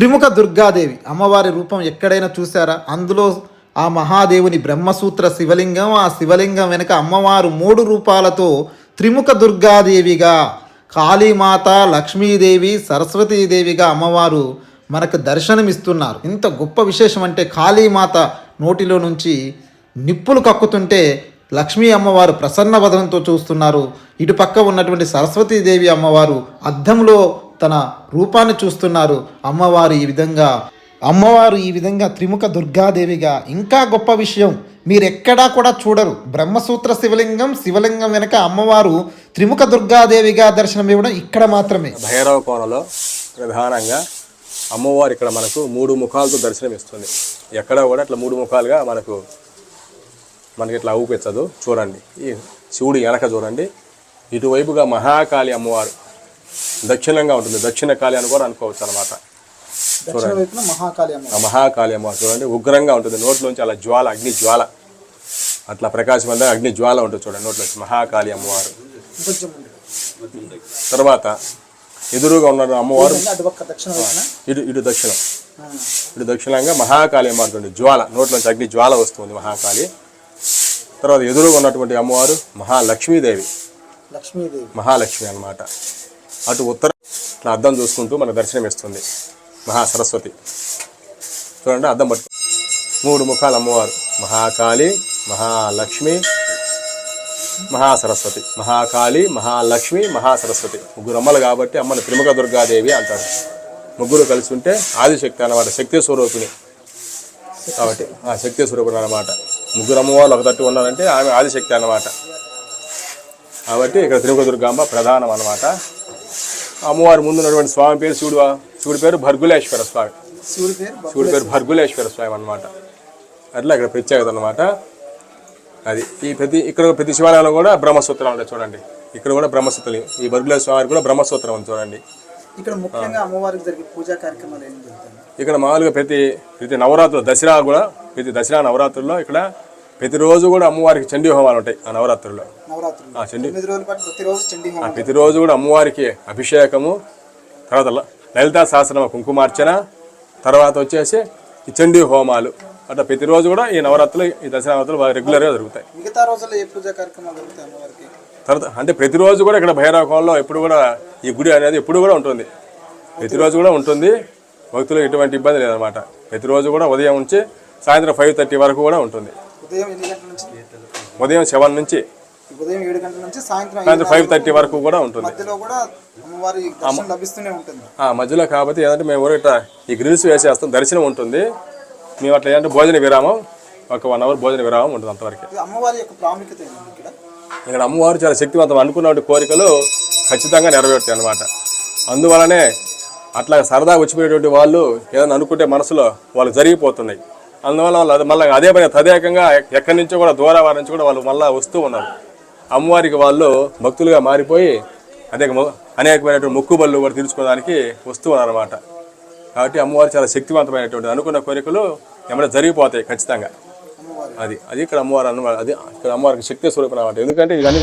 త్రిముఖ దుర్గాదేవి అమ్మవారి రూపం ఎక్కడైనా చూసారా? అందులో ఆ మహాదేవుని బ్రహ్మసూత్ర శివలింగం, ఆ శివలింగం వెనుక అమ్మవారు 3 రూపాలతో త్రిముఖ దుర్గాదేవిగా, కాళీమాత, లక్ష్మీదేవి, సరస్వతీదేవిగా అమ్మవారు మనకు దర్శనమిస్తున్నారు. ఇంత గొప్ప విశేషం అంటే కాళీమాత నోటిలో నుంచి నిప్పులు కక్కుతుంటే లక్ష్మీ అమ్మవారు ప్రసన్న వదనంతో చూస్తున్నారు. ఇటు పక్క ఉన్నటువంటి సరస్వతీదేవి అమ్మవారు అద్దంలో తన రూపాన్ని చూస్తున్నారు. అమ్మవారు ఈ విధంగా త్రిముఖ దుర్గాదేవిగా. ఇంకా గొప్ప విషయం, మీరెక్కడా కూడా చూడరు. బ్రహ్మసూత్ర శివలింగం వెనక అమ్మవారు త్రిముఖ దుర్గాదేవిగా దర్శనం ఇవ్వడం ఇక్కడ మాత్రమే. భైరవ కోనలో ప్రధానంగా అమ్మవారు ఇక్కడ మనకు 3 ముఖాలతో దర్శనం ఇస్తుంది. ఎక్కడ కూడా ఇట్లా 3 ముఖాలుగా మనకి ఇట్లా ఊపించదు. చూడండి, ఈ శివుడు వెనక చూడండి, ఇటువైపుగా మహాకాళి అమ్మవారు దక్షిణంగా ఉంటుంది. దక్షిణ కాళి అని కూడా అనుకోవచ్చు అనమాట. చూడండి, మహాకాళి అమ్మవారు చూడండి, ఉగ్రంగా ఉంటుంది. నోట్లోంచి అలా జ్వాల, అగ్ని జ్వాల, అట్లా ప్రకాశవంతంగా అగ్ని జ్వాల ఉంటుంది. చూడండి, నోట్లోంచి మహాకాళి అమ్మవారు. తర్వాత ఎదురుగా ఉన్న అమ్మవారు ఇటు దక్షిణంగా మహాకాళి అమ్మవారు ఉంటుంది. జ్వాల, నోట్లోంచి అగ్ని జ్వాల వస్తుంది మహాకాళి. తర్వాత ఎదురుగా ఉన్నటువంటి అమ్మవారు మహాలక్ష్మీదేవి, మహాలక్ష్మి అన్నమాట. అటు ఉత్తరం ఇట్లా అద్దం చూసుకుంటూ మనకు దర్శనం ఇస్తుంది మహాసరస్వతి. చూడండి, అద్దం పట్టు 3 ముఖాలు అమ్మవారు, మహాకాళి, మహాలక్ష్మి, మహాసరస్వతి. మహాకాళి, మహాలక్ష్మి, మహాసరస్వతి 3 అమ్మలు కాబట్టి అమ్మని త్రిముఖ దుర్గాదేవి అంటారు. 3 కలిసి ఉంటే ఆదిశక్తి అన్నమాట, శక్తి స్వరూపిణి కాబట్టి ఆ శక్తి స్వరూపిణి అన్నమాట. 3 అమ్మవాళ్ళు ఒక తట్టు ఉన్నారంటే ఆమె ఆదిశక్తి అన్నమాట. కాబట్టి ఇక్కడ త్రిముఖ దుర్గాంబ ప్రధానం అన్నమాట. అమ్మవారి ముందు ఉన్నటువంటి స్వామి పేరు శివుడి పేరు భర్గులేశ్వర స్వామి. శివుడి పేరు భర్గులేశ్వర స్వామి అన్నమాట. అట్లా ఇక్కడ ప్రత్యేకత అన్నమాట. అది ఇక్కడ ప్రతి శివాలయంలో కూడా బ్రహ్మసూత్రం ఉంటాయి. చూడండి, ఇక్కడ కూడా బ్రహ్మసూత్రం. ఈ భర్గులేశ్వర స్వామి కూడా బ్రహ్మసూత్రం ఉంది. చూడండి, ఇక్కడ ముఖ్యంగా అమ్మవారికి జరిగే పూజా కార్యక్రమాలు ఏం జరుగుతాయి? ఇక్కడ మామూలుగా ప్రతి నవరాత్రులు, ప్రతి దసరా నవరాత్రుల్లో ఇక్కడ ప్రతిరోజు కూడా అమ్మవారికి చండీ హోమాలు ఉంటాయి. ఆ నవరాత్రుల్లో ప్రతిరోజు కూడా అమ్మవారికి అభిషేకము, తర్వాత లలితా సహస్రనామ కుంకుమార్చన, తర్వాత వచ్చేసి ఈ చండీ హోమాలు. అట్లా ప్రతిరోజు కూడా ఈ నవరాత్రులు, ఈ దసరా నవరాత్రులు రెగ్యులర్గా జరుగుతాయి. మిగతా రోజుల్లో ఏ పూజా కార్యక్రమాలు జరుగుతాయి అమ్మవారికి? తర్వాత అంటే ప్రతిరోజు కూడా ఇక్కడ భైరవ కోనలో ఎప్పుడు కూడా ఈ గుడి అనేది ఎప్పుడు కూడా ఉంటుంది. ప్రతిరోజు కూడా ఉంటుంది. భక్తులు ఎటువంటి ఇబ్బంది లేదనమాట. ప్రతిరోజు కూడా ఉదయం నుంచి సాయంత్రం 5:30 వరకు కూడా ఉంటుంది. ఉదయం 7 నుంచి ఉదయం 7 గంటల నుంచి సాయంత్రం 5:30 వరకు కూడా ఉంటుంది. మధ్యలో కాబట్టి ఏంటంటే మేము ఇట్లా ఈ గ్రిల్స్ వేసేస్తాం, దర్శనం ఉంటుంది. మేము అట్లా ఏంటంటే భోజన విరామం, ఒక 1 అవర్ భోజన విరామం ఉంటుంది అంతవరకు. అమ్మవారి యొక్క ప్రాముఖ్యత ఇక్కడ అమ్మవారు చాలా శక్తివంతం. అనుకున్న కోరికలు ఖచ్చితంగా నెరవేరుతాయి అన్నమాట. అందువలనే అట్లా సరదాగా వచ్చిపోయేటువంటి వాళ్ళు ఏదైనా అనుకుంటే మనసులో వాళ్ళు జరిగిపోతున్నాయి. అందువల్ల వాళ్ళు మళ్ళీ అదే పని తదేకంగా ఎక్కడి నుంచో కూడా దూరవారి నుంచి కూడా వాళ్ళు మళ్ళీ వస్తూ ఉన్నారు. అమ్మవారికి వాళ్ళు భక్తులుగా మారిపోయి అనేకమైనటువంటి మొక్కుబళ్ళు కూడా తీర్చుకోవడానికి వస్తూ ఉన్నారు అన్నమాట. కాబట్టి అమ్మవారు చాలా శక్తివంతమైనటువంటి, అనుకున్న కోరికలు ఏమైనా జరిగిపోతాయి ఖచ్చితంగా. అది ఇక్కడ అమ్మవారు అన్నమాట. అది ఇక్కడ అమ్మవారికి శక్తి స్వరూపం అన్నమాట. ఎందుకంటే ఇవన్నీ